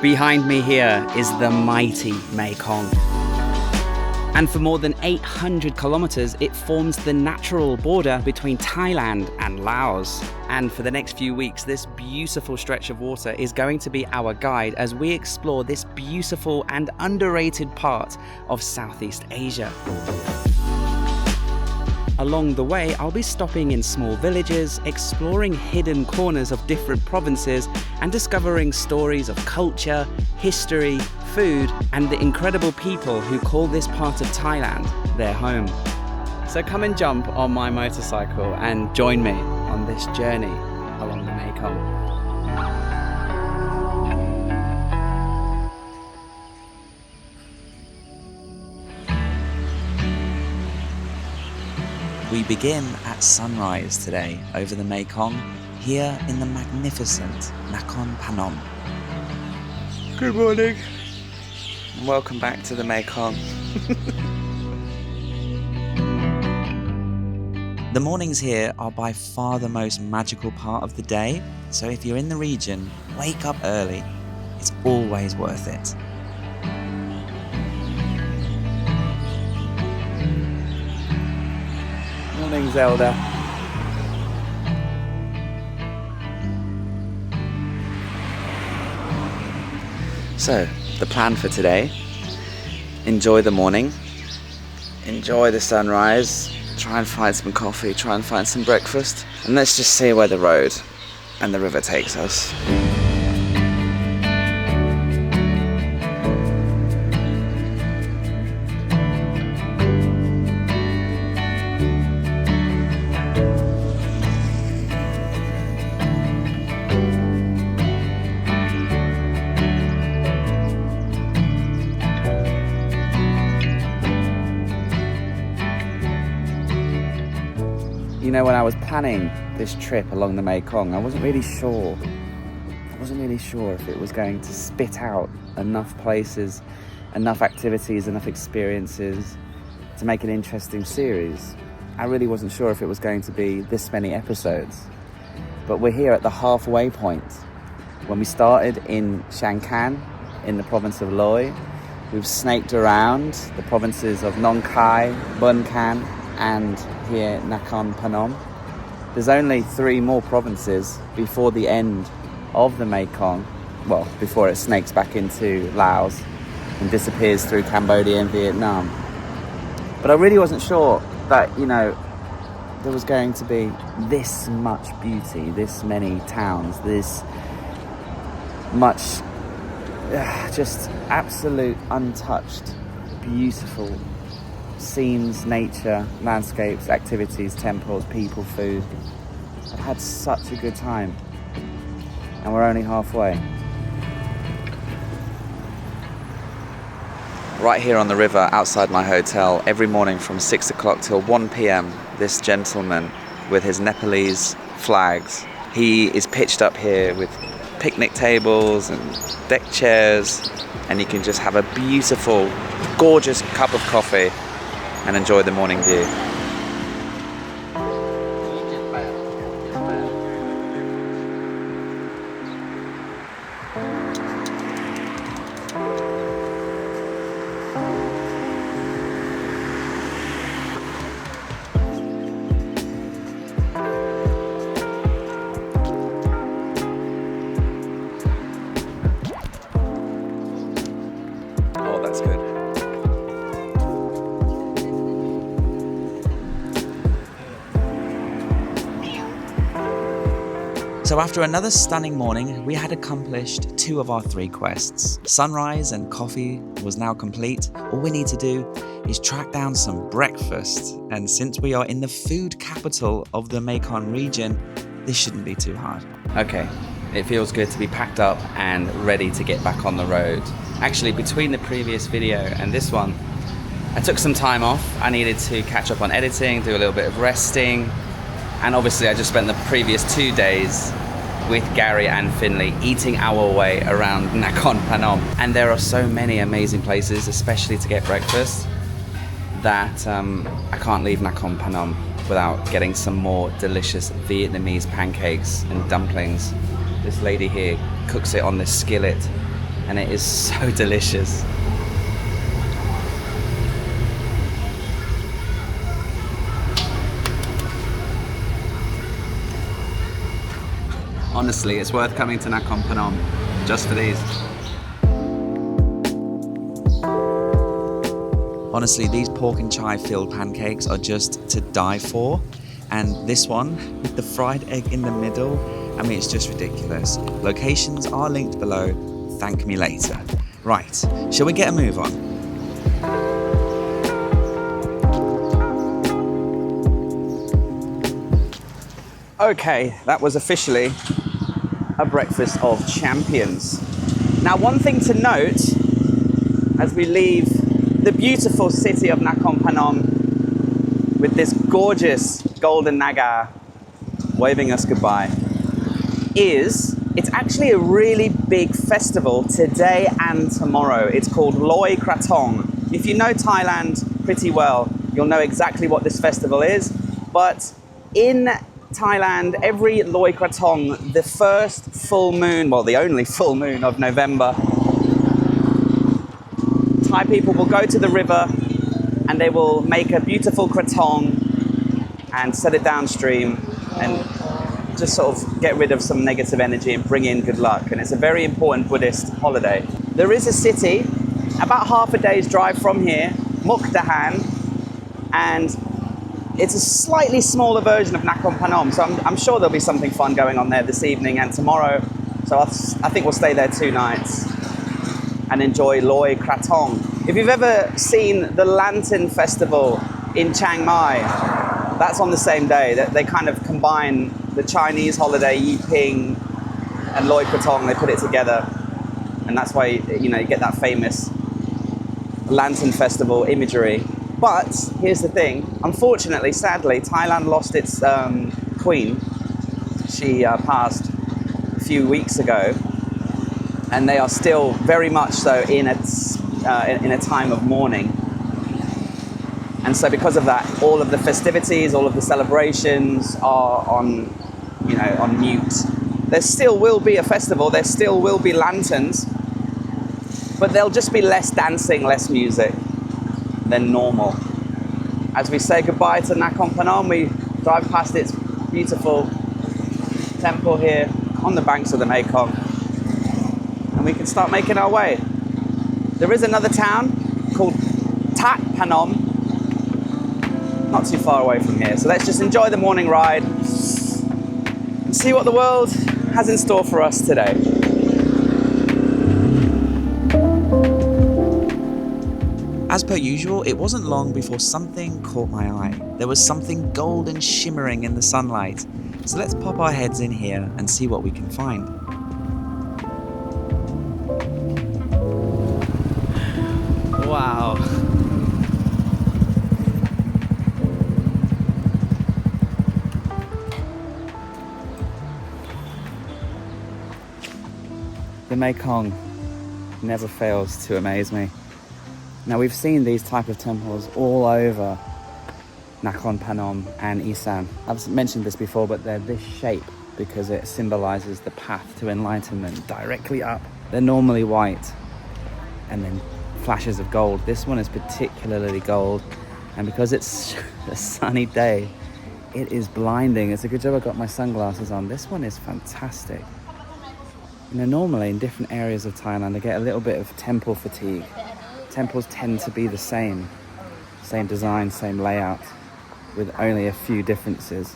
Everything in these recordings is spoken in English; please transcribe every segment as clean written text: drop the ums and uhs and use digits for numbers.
Behind me here is the mighty Mekong. And for more than 800 kilometers, it forms the natural border between Thailand and Laos. And for the next few weeks, this beautiful stretch of water is going to be our guide as we explore this beautiful and underrated part of Southeast Asia. Along the way, I'll be stopping in small villages, exploring hidden corners of different provinces, and discovering stories of culture, history, food, and the incredible people who call this part of Thailand their home. So come and jump on my motorcycle and join me on this journey along the Mekong. We begin at sunrise today over the Mekong, here in the magnificent Nahkon Phanom. Good morning. And welcome back to the Mekong. The mornings here are by far the most magical part of the day, so if you're in the region, wake up early. It's always worth it. Morning, Zelda. So, the plan for today: enjoy the morning, enjoy the sunrise, try and find some coffee, try and find some breakfast, and let's just see where the road and the river takes us. You know, when I was planning this trip along the Mekong, I wasn't really sure if it was going to spit out enough places, enough activities, enough experiences to make an interesting series. I really wasn't sure if it was going to be this many episodes. But we're here at the halfway point. When we started in Shankan, in the province of Loy, we've snaked around the provinces of Nong Khai, Bun Kan, and here Nahkon Phanom. There's only 3 more provinces before the end of the Mekong, well, before it snakes back into Laos and disappears through Cambodia and Vietnam. But I really wasn't sure that, you know, there was going to be this much beauty, this many towns, this much just absolute untouched, beautiful scenes, nature, landscapes, activities, temples, people, food. I've had such a good time, and we're only halfway. Right here on the river outside my hotel, every morning from 6 o'clock till 1 p.m, this gentleman with his Nepalese flags, he is pitched up here with picnic tables and deck chairs, and you can just have a beautiful, gorgeous cup of coffee and enjoy the morning view. Oh, that's good. So after another stunning morning, we had accomplished 2 of our 3 quests. Sunrise and coffee was now complete. All we need to do is track down some breakfast. And since we are in the food capital of the Mekong region, this shouldn't be too hard. Okay, it feels good to be packed up and ready to get back on the road. Actually, between the previous video and this one, I took some time off. I needed to catch up on editing, do a little bit of resting. And obviously I just spent the previous 2 days with Gary and Finley eating our way around Nahkon Phanom. And there are so many amazing places, especially to get breakfast, that I can't leave Nahkon Phanom without getting some more delicious Vietnamese pancakes and dumplings. This lady here cooks it on this skillet and it is so delicious. Honestly, it's worth coming to Nahkon Phanom just for these. Honestly, these pork and chive filled pancakes are just to die for. And this one, with the fried egg in the middle, I mean, it's just ridiculous. Locations are linked below. Thank me later. Right, shall we get a move on? Okay, that was officially a breakfast of champions. Now, one thing to note as we leave the beautiful city of Nahkon Phanom with this gorgeous golden naga waving us goodbye is it's actually a really big festival today and tomorrow. It's called Loy Krathong. If you know Thailand pretty well, you'll know exactly what this festival is. But in Thailand, every Loy Krathong, the first full moon, well, the only full moon of November, Thai people will go to the river and they will make a beautiful krathong and set it downstream and just sort of get rid of some negative energy and bring in good luck. And it's a very important Buddhist holiday. There is a city about half a day's drive from here, Mukdahan, and it's a slightly smaller version of Nahkon Phanom. So I'm sure there'll be something fun going on there this evening and tomorrow. So I think we'll stay there 2 nights and enjoy Loy Krathong. If you've ever seen the Lantern Festival in Chiang Mai, that's on the same day. They kind of combine the Chinese holiday Yiping and Loy Krathong. They put it together, and that's why you get that famous Lantern Festival imagery. But here's the thing: unfortunately, sadly, Thailand lost its queen. She passed a few weeks ago, and they are still very much so in a time of mourning. And so because of that, all of the festivities, all of the celebrations are on mute. There still will be a festival, there still will be lanterns, but there'll just be less dancing, less music than normal. As we say goodbye to Nahkon Phanom, we drive past its beautiful temple here on the banks of the Mekong, and we can start making our way. There is another town called Tat Phanom, not too far away from here. So let's just enjoy the morning ride and see what the world has in store for us today. As per usual, it wasn't long before something caught my eye. There was something golden shimmering in the sunlight. So let's pop our heads in here and see what we can find. Wow. The Mekong never fails to amaze me. Now, we've seen these type of temples all over Nahkon Phanom and Isan. I've mentioned this before, but they're this shape because it symbolizes the path to enlightenment directly up. They're normally white and then flashes of gold. This one is particularly gold, and because it's a sunny day, it is blinding. It's a good job I got my sunglasses on. This one is fantastic. Normally in different areas of Thailand, I get a little bit of temple fatigue. Temples tend to be the same design, same layout, with only a few differences.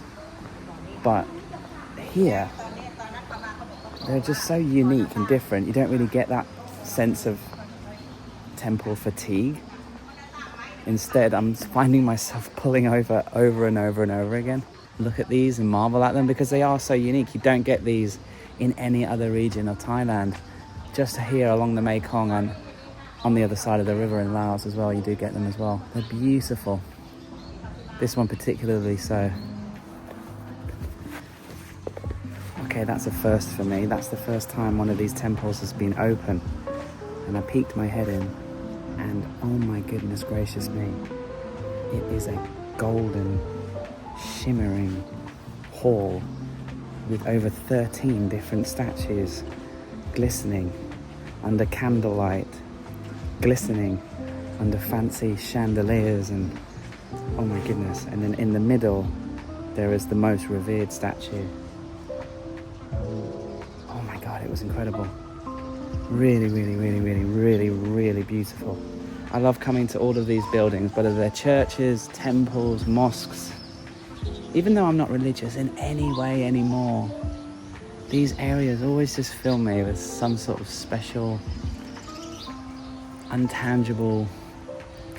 But here, they're just so unique and different. You don't really get that sense of temple fatigue. Instead, I'm finding myself pulling over and over again. Look at these and marvel at them because they are so unique. You don't get these in any other region of Thailand. Just here along the Mekong and on the other side of the river in Laos as well, you do get them as well. They're beautiful. This one particularly so. Okay, that's a first for me. That's the first time one of these temples has been open. And I peeked my head in, and oh my goodness gracious me, it is a golden, shimmering hall with over 13 different statues glistening under candlelight, glistening under fancy chandeliers, and oh my goodness. And then in the middle there is the most revered statue. Oh my god, it was incredible. Really, really, really, really, really, really beautiful. I love coming to all of these buildings, whether they're churches, temples, mosques. Even though I'm not religious in any way anymore, these areas always just fill me with some sort of special, untangible,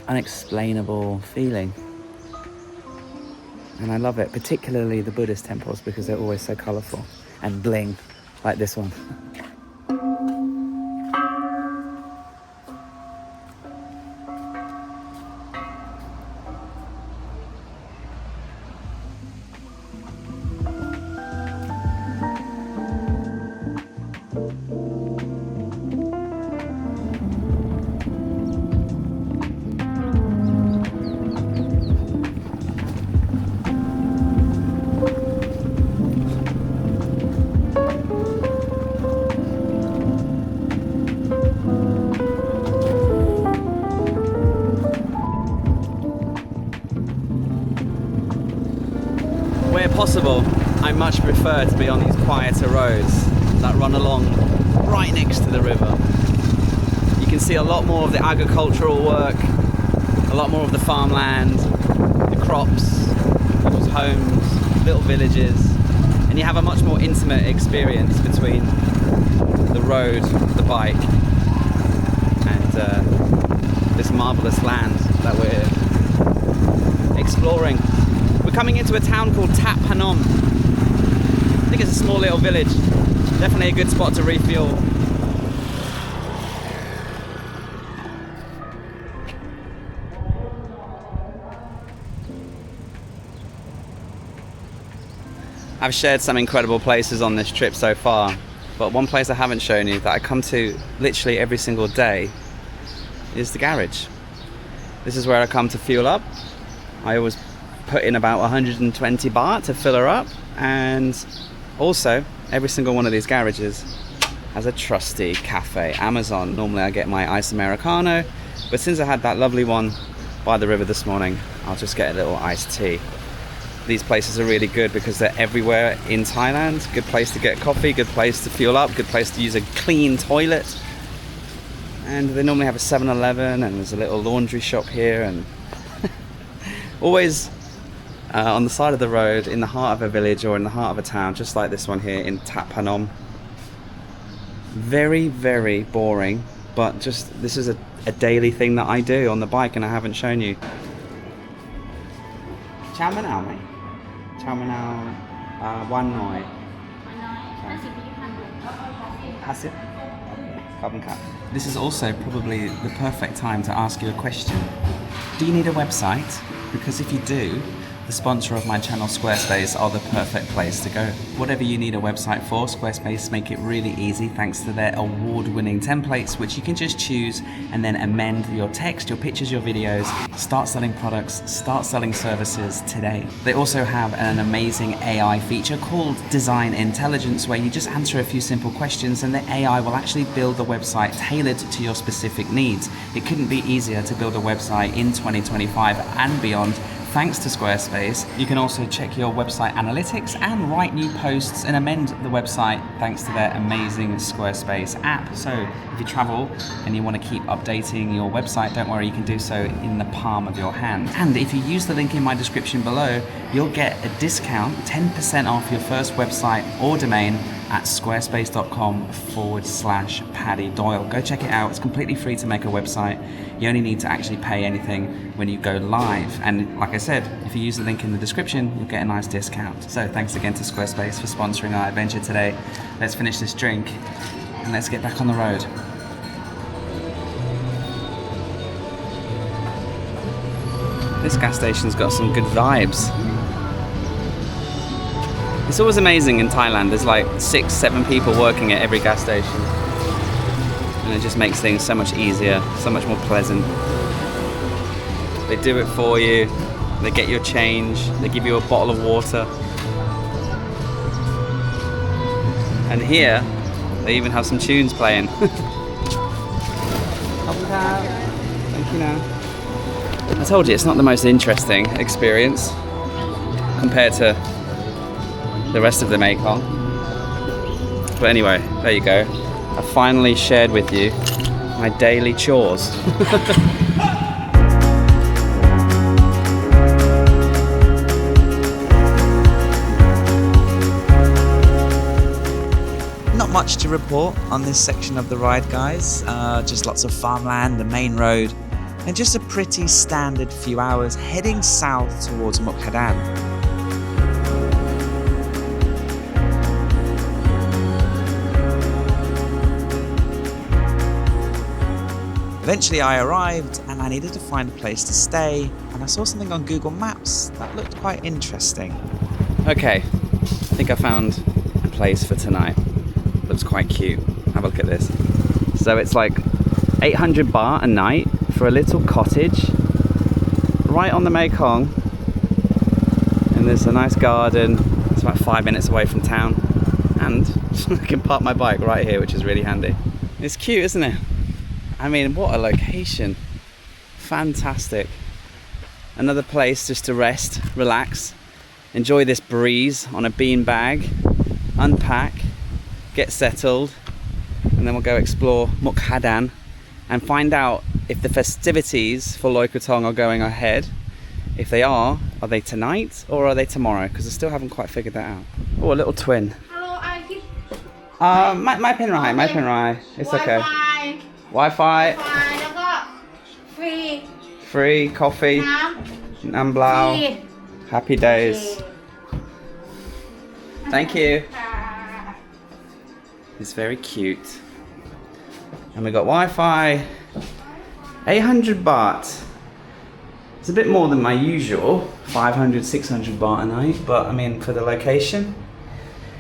unexplainable feeling. And I love it, particularly the Buddhist temples, because they're always so colourful and bling, like this one. Possible, I much prefer to be on these quieter roads that run along right next to the river. You can see a lot more of the agricultural work, a lot more of the farmland, the crops, people's homes, little villages, and you have a much more intimate experience between the road, the bike, and this marvellous land that we're exploring. Coming into a town called Phanom. I think it's a small little village. Definitely a good spot to refuel. I've shared some incredible places on this trip so far, but one place I haven't shown you that I come to literally every single day is the garage. This is where I come to fuel up. I always put in about 120 baht to fill her up, and also every single one of these garages has a trusty cafe. Amazon, normally I get my iced Americano, but since I had that lovely one by the river this morning, I'll just get a little iced tea. These places are really good because they're everywhere in Thailand. Good place to get coffee, good place to fuel up, good place to use a clean toilet. And they normally have a 7-Eleven, and there's a little laundry shop here, and always on the side of the road, in the heart of a village or in the heart of a town, just like this one here in Phanom. Very, very boring, but just this is a daily thing that I do on the bike, and I haven't shown you. Chao Manao, mate. Chao Manao, one noi. This is also probably the perfect time to ask you a question. Do you need a website? Because if you do, the sponsor of my channel, Squarespace, are the perfect place to go. Whatever you need a website for, Squarespace make it really easy thanks to their award-winning templates, which you can just choose and then amend your text, your pictures, your videos. Start selling products, start selling services today. They also have an amazing AI feature called Design Intelligence, where you just answer a few simple questions and the AI will actually build the website tailored to your specific needs. It couldn't be easier to build a website in 2025 and beyond. Thanks to Squarespace, you can also check your website analytics and write new posts and amend the website thanks to their amazing Squarespace app. So if you travel and you want to keep updating your website, don't worry, you can do so in the palm of your hand. And if you use the link in my description below, you'll get a discount, 10% off your first website or domain at squarespace.com/Paddy Doyle. Go check it out. It's completely free to make a website. You only need to actually pay anything when you go live. And like I said, if you use the link in the description, you'll get a nice discount. So thanks again to Squarespace for sponsoring our adventure today. Let's finish this drink and let's get back on the road. This gas station's got some good vibes. It's always amazing in Thailand. There's like 6-7 people working at every gas station. And it just makes things so much easier, so much more pleasant. They do it for you. They get your change. They give you a bottle of water. And here, they even have some tunes playing. Thank you now. I told you it's not the most interesting experience compared to the rest of the Mekong. But anyway, there you go. I finally shared with you my daily chores. Not much to report on this section of the ride, guys. Just lots of farmland, the main road, and just a pretty standard few hours heading south towards Mukdahan. Eventually I arrived and I needed to find a place to stay, and I saw something on Google Maps that looked quite interesting. Okay, I think I found a place for tonight. Looks quite cute. Have a look at this. So it's like 800 baht a night for a little cottage right on the Mekong, and there's a nice garden. It's about 5 minutes away from town, and I can park my bike right here, which is really handy. It's cute, isn't it? I mean, what a location. Fantastic. Another place just to rest, relax, enjoy this breeze on a beanbag, unpack, get settled, and then we'll go explore Mukdahan and find out if the festivities for Loy Krathong are going ahead. If they are they tonight or are they tomorrow? Because I still haven't quite figured that out. Oh, a little twin. Hello, I keep My pen right. It's okay. Wi-Fi, แล้วก็ฟรี free coffee, น้ น้ำเป ำ ล่า ฟรี happy days. Thank you. ค่ะ It's very cute. And we got Wi-Fi. 800 baht. It's a bit more than my usual 500, 600 baht a night, but I mean, for the location,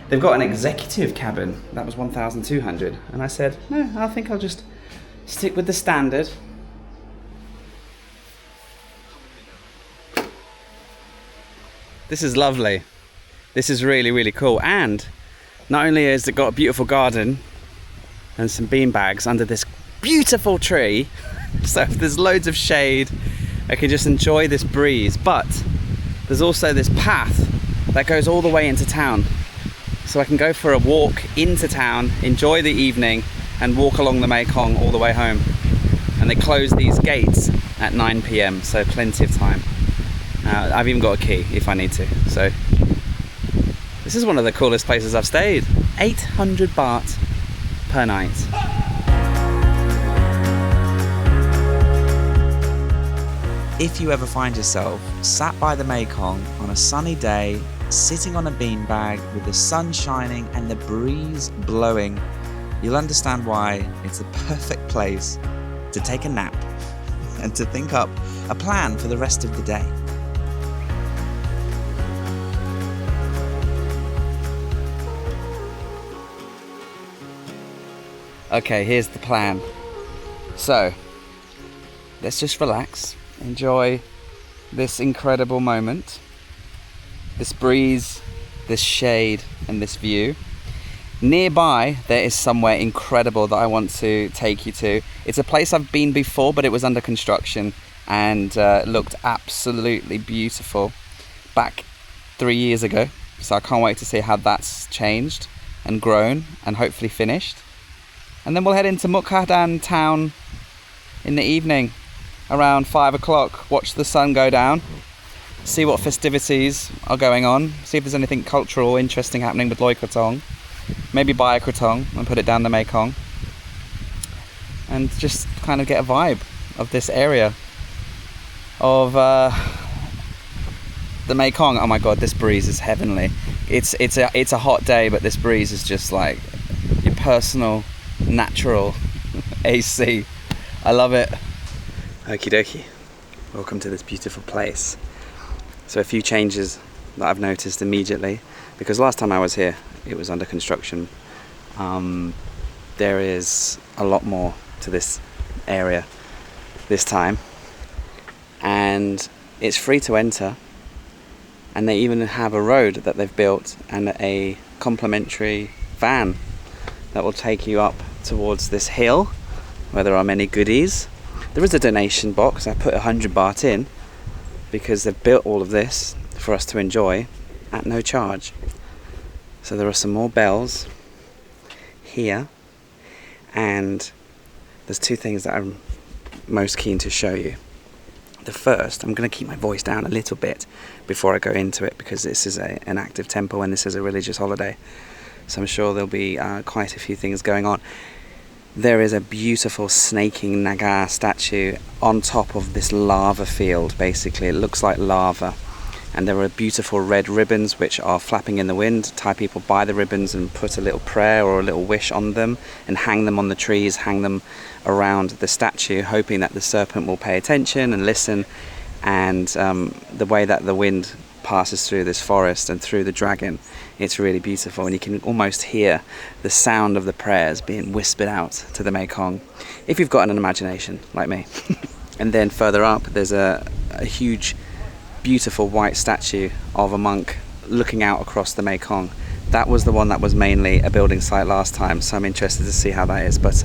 they've got an executive cabin. That was 1,200. And I said, no, I think I'll just stick with the standard. This is lovely. This is really, really cool. And not only has it got a beautiful garden and some bean bags under this beautiful tree, so there's loads of shade, I can just enjoy this breeze, but there's also this path that goes all the way into town. So I can go for a walk into town, enjoy the evening, and walk along the Mekong all the way home. And they close these gates at 9 p.m, so plenty of time. I've even got a key if I need to. So this is one of the coolest places I've stayed. 800 baht per night. If you ever find yourself sat by the Mekong on a sunny day, sitting on a beanbag with the sun shining and the breeze blowing, you'll understand why it's the perfect place to take a nap and to think up a plan for the rest of the day. Okay, here's the plan. So, let's just relax, enjoy this incredible moment, this breeze, this shade, and this view. Nearby, there is somewhere incredible that I want to take you to. It's a place I've been before, but it was under construction and looked absolutely beautiful back 3 years ago. So I can't wait to see how that's changed and grown and hopefully finished. And then we'll head into Mukdahan town in the evening around 5 o'clock, watch the sun go down, see what festivities are going on, see if there's anything cultural interesting happening with Loy Krathong, maybe buy a krathong and put it down the Mekong, and just kind of get a vibe of this area of the Mekong. Oh my god, this breeze is heavenly. It's a hot day, but this breeze is just like your personal natural AC. I love it. Okie dokie. Welcome to this beautiful place. So a few changes that I've noticed immediately, because last time I was here it was under construction. There is a lot more to this area this time, and it's free to enter, and they even have a road that they've built and a complimentary van that will take you up towards this hill where there are many goodies. There is a donation box. I put 100 baht in because they've built all of this for us to enjoy at no charge. So there are some more bells here, and there's two things that I'm most keen to show you. The first, I'm going to keep my voice down a little bit before I go into it, because this is an active temple and this is a religious holiday, so I'm sure there'll be quite a few things going on. There is a beautiful snaking Naga statue on top of this lava field. Basically, it looks like lava, and there are beautiful red ribbons which are flapping in the wind. Thai people buy the ribbons and put a little prayer or a little wish on them and hang them on the trees, hang them around the statue, hoping that the serpent will pay attention and listen. And the way that the wind passes through this forest and through the dragon, it's really beautiful, and you can almost hear the sound of the prayers being whispered out to the Mekong, if you've got an imagination like me. And then further up there's a huge beautiful white statue of a monk looking out across the Mekong. That was the one that was mainly a building site last time, so I'm interested to see how that is. But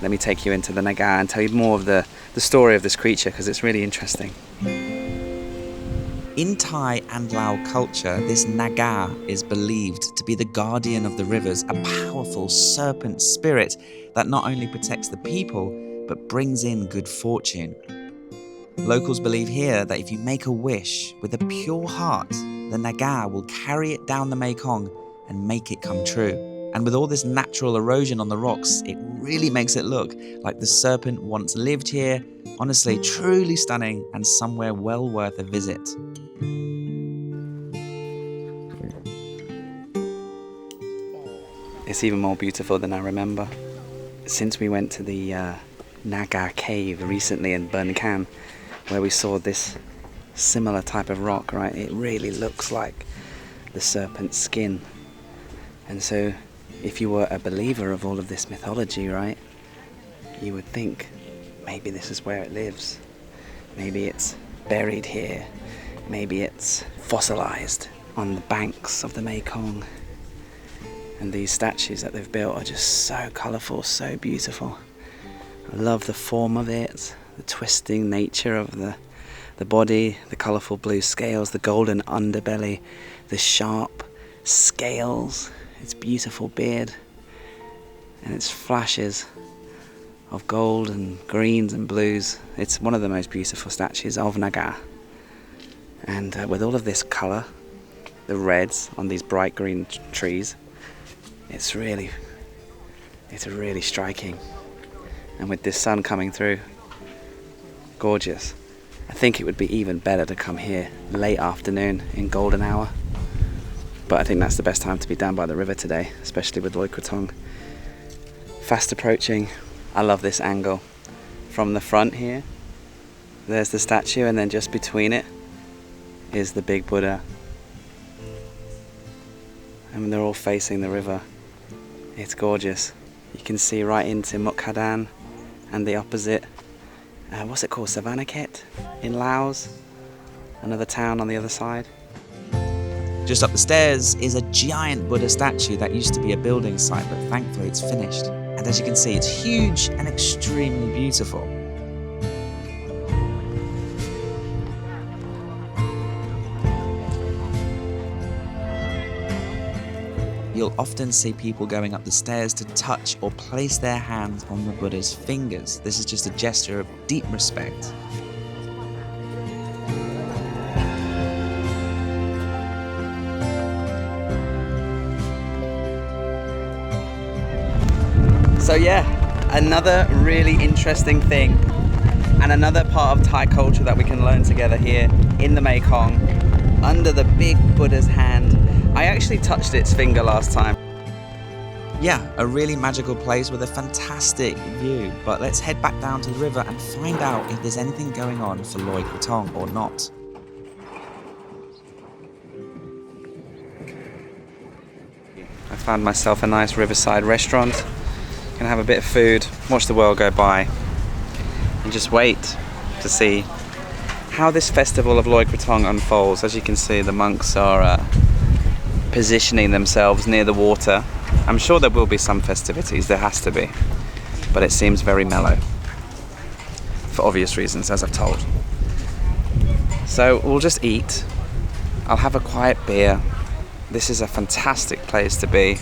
let me take you into the Naga and tell you more of the story of this creature, because it's really interesting. In Thai and Lao culture, this Naga is believed to be the guardian of the rivers, a powerful serpent spirit that not only protects the people, but brings in good fortune. Locals believe here that if you make a wish with a pure heart, the Naga will carry it down the Mekong and make it come true. And with all this natural erosion on the rocks, it really makes it look like the serpent once lived here. Honestly, truly stunning and somewhere well worth a visit. It's even more beautiful than I remember. Since we went to the Naga cave recently in Bern Can, where we saw this similar type of rock, right? It really looks like the serpent's skin. And so if you were a believer of all of this mythology, right, you would think maybe this is where it lives. Maybe it's buried here. Maybe it's fossilized on the banks of the Mekong. And these statues that they've built are just so colourful, so beautiful. I love the form of it, the twisting nature of the body, the colourful blue scales, the golden underbelly, the sharp scales, its beautiful beard, and its flashes of gold and greens and blues. It's one of the most beautiful statues of Naga. And with all of this colour, the reds on these bright green trees, it's really striking. And with this sun coming through, gorgeous. I think it would be even better to come here late afternoon in golden hour. But I think that's the best time to be down by the river today, especially with Loy Krathong fast approaching. I love this angle. From the front here, there's the statue, and then just between it is the big Buddha. And they're all facing the river. It's gorgeous. You can see right into Mukdahan and the opposite, what's it called, Savannakhet in Laos, another town on the other side. Just up the stairs is a giant Buddha statue that used to be a building site, but thankfully it's finished. And as you can see, it's huge and extremely beautiful. You'll often see people going up the stairs to touch or place their hands on the Buddha's fingers. This is just a gesture of deep respect. So yeah, another really interesting thing and another part of Thai culture that we can learn together here in the Mekong, under the big Buddha's hand. I actually touched its finger last time. Yeah, a really magical place with a fantastic view, but let's head back down to the river and find out if there's anything going on for Loy Krathong or not. I found myself a nice riverside restaurant. Gonna have a bit of food, watch the world go by, and just wait to see how this festival of Loy Krathong unfolds. As you can see, the monks are positioning themselves near the water. I'm sure there will be some festivities, there has to be. but it seems very mellow for obvious reasons, as I've told. So we'll just eat. I'll have a quiet beer. This is a fantastic place to be.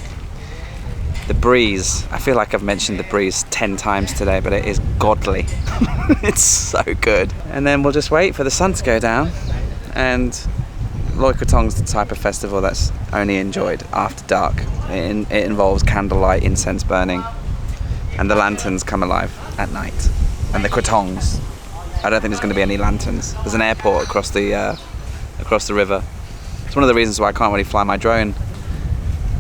The breeze, I feel like I've mentioned the breeze 10 times today, but it is godly. It's so good. And then we'll just wait for the sun to go down. And Loy Krathong's the type of festival that's only enjoyed after dark. It involves candlelight, incense burning, and the lanterns come alive at night. And the krathongs. I don't think there's going to be any lanterns. There's an airport across the river. It's one of the reasons why I can't really fly my drone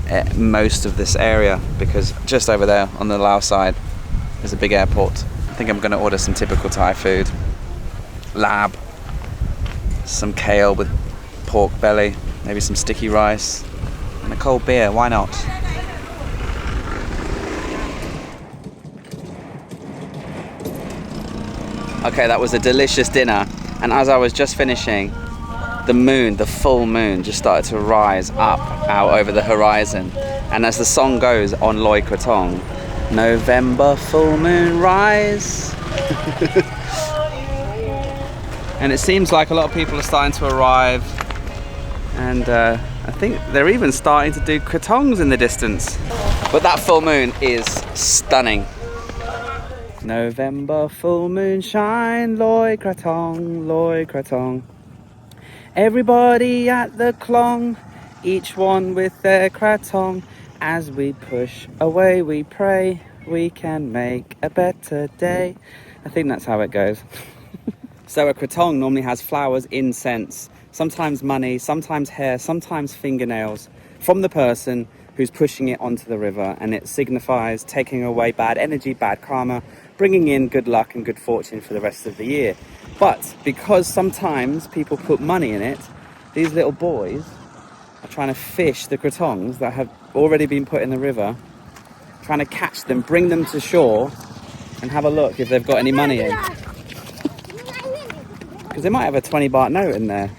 at most of this area, because just over there on the Lao side there's a big airport. I think I'm going to order some typical Thai food. Lab, some kale with pork belly, maybe some sticky rice, and a cold beer. Why not? Okay, that was a delicious dinner, and as I was just finishing, the moon, the full moon, just started to rise up out over the horizon. And as the song goes on Loy Krathong, November full moon rise. And it seems like a lot of people are starting to arrive, and I think they're even starting to do krathongs in the distance. But that full moon is stunning. November full moon shine, Loy Krathong, Loy Krathong. Everybody at the clong, each one with their krathong. As we push away, we pray we can make a better day. I think that's how it goes. So a krathong normally has flowers, incense, sometimes money, sometimes hair, sometimes fingernails from the person who's pushing it onto the river, and it signifies taking away bad energy, bad karma, bringing in good luck and good fortune for the rest of the year. But because sometimes people put money in it, these little boys are trying to fish the krathongs that have already been put in the river, trying to catch them, bring them to shore, and have a look if they've got any money in. Because they might have a 20 baht note in there.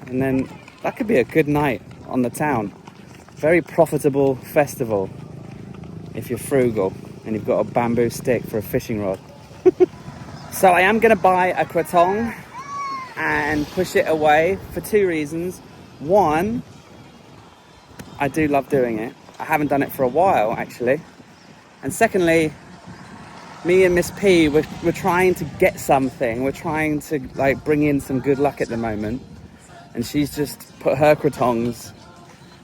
And then that could be a good night on the town. Very profitable festival if you're frugal and you've got a bamboo stick for a fishing rod. So I am going to buy a krathong and push it away for two reasons. One, I do love doing it. I haven't done it for a while, actually. And secondly, me and Miss P, we're trying to get something. We're trying to like bring in some good luck at the moment. And she's just put her krathongs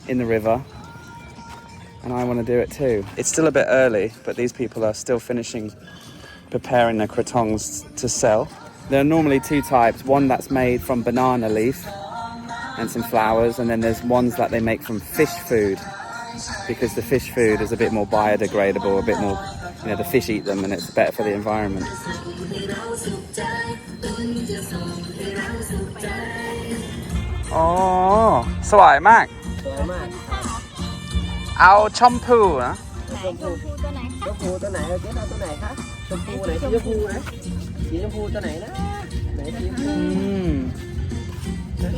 in the river. And I want to do it too. It's still a bit early, but these people are still preparing their krathongs to sell. There are normally two types. One that's made from banana leaf and some flowers, and then there's ones that they make from fish food, because the fish food is a bit more biodegradable, a bit more, you know, the fish eat them and it's better for the environment. Oh, สวยมาก เอาชมพูนะ ชมพูตัวไหน ชมพูตัวไหนเอาเจ๊เอาตัวไหนคะชมพูไหนสีชมพูนะสีชมพูตัวไหนนะไหนสีชมพู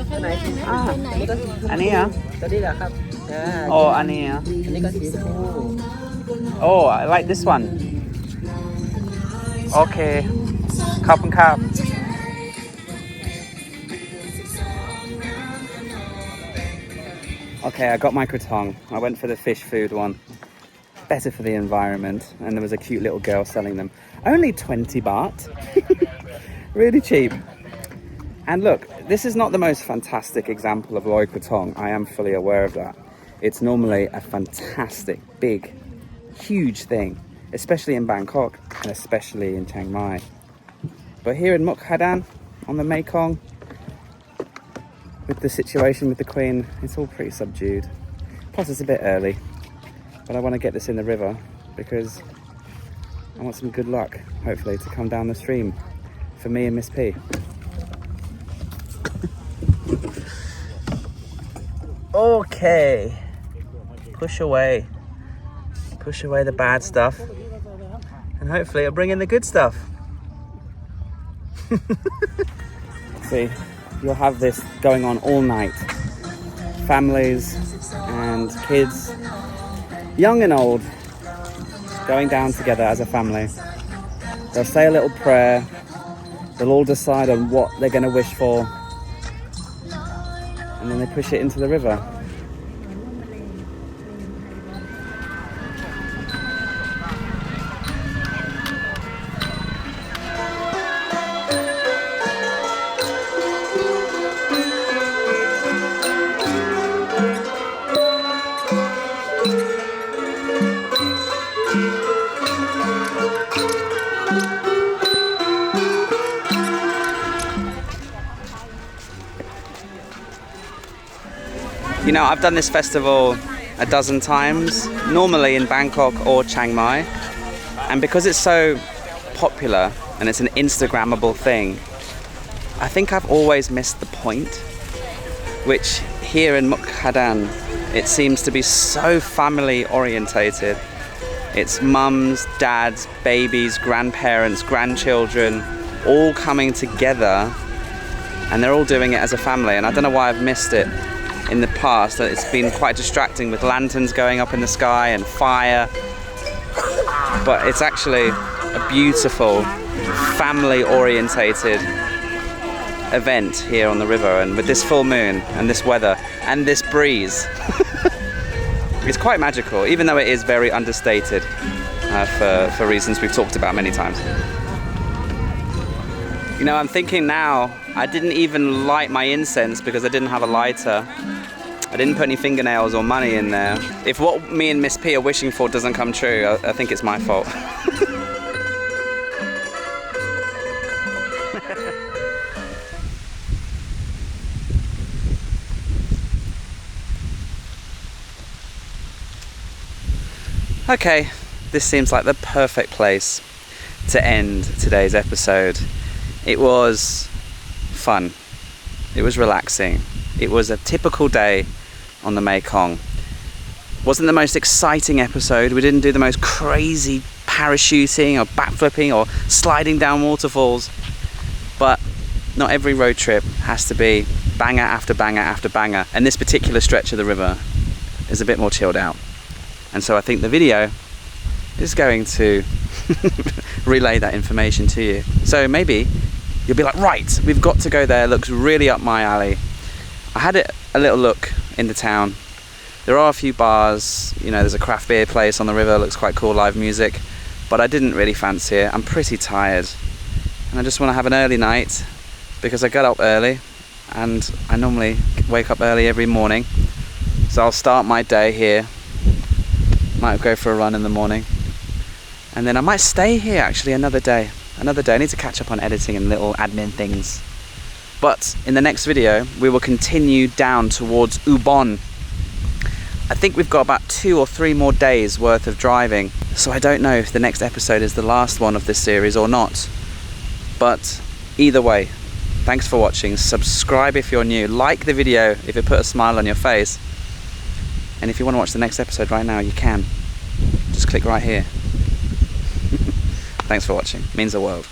ตัวไหนสีอันนี้ก็สีชมพู อันนี้เหรอ ตัวนี้เหรอครับ โอ้อันนี้เหรอ อันนี้ก็สีชมพู Oh, I like this one. Okay. ขอบคุณครับ Okay, I got my krathong. I went for the fish food one. Better for the environment. And there was a cute little girl selling them. Only 20 baht. Really cheap. And look, this is not the most fantastic example of Loy Krathong. I am fully aware of that. It's normally a fantastic, big, huge thing, especially in Bangkok and especially in Chiang Mai. But here in Mukdahan, on the Mekong, with the situation with the Queen, it's all pretty subdued. Plus it's a bit early, but I want to get this in the river because I want some good luck, hopefully, to come down the stream for me and Miss P. Okay, push away the bad stuff, and hopefully it'll bring in the good stuff. See, you'll have this going on all night. Families and kids, young and old, going down together as a family. They'll say a little prayer. They'll all decide on what they're going to wish for. And then they push it into the river. You know, I've done this festival a dozen times, normally in Bangkok or Chiang Mai, and because it's so popular and it's an Instagrammable thing, I think I've always missed the point, which here in Mukdahan, it seems to be so family orientated. It's mums, dads, babies, grandparents, grandchildren, all coming together, and they're all doing it as a family, and I don't know why I've missed it in the past. It's been quite distracting with lanterns going up in the sky and fire, but it's actually a beautiful family orientated event here on the river, and with this full moon and this weather and this breeze it's quite magical, even though it is very understated for reasons we've talked about many times. You know, I'm thinking now, I didn't even light my incense because I didn't have a lighter. I didn't put any fingernails or money in there. If what me and Miss P are wishing for doesn't come true, I think it's my fault. Okay, this seems like the perfect place to end today's episode. It was fun. It was relaxing. It was a typical day on the Mekong. Wasn't the most exciting episode. We didn't do the most crazy parachuting or backflipping or sliding down waterfalls. But not every road trip has to be banger after banger after banger. And this particular stretch of the river is a bit more chilled out. And so I think the video is going to relay that information to you. So maybe you'll be like, right, we've got to go there. It looks really up my alley. I had a little look in the town. There are a few bars, you know, there's a craft beer place on the river, looks quite cool, live music, but I didn't really fancy it. I'm pretty tired and I just want to have an early night because I got up early and I normally wake up early every morning. So I'll start my day here, might go for a run in the morning, and then I might stay here actually another day. I need to catch up on editing and little admin things. But in the next video, we will continue down towards Ubon. I think we've got about 2 or 3 more days worth of driving. So I don't know if the next episode is the last one of this series or not. But either way, thanks for watching. Subscribe if you're new. Like the video if it put a smile on your face. And if you want to watch the next episode right now, you can. Just click right here. Thanks for watching. Means the world.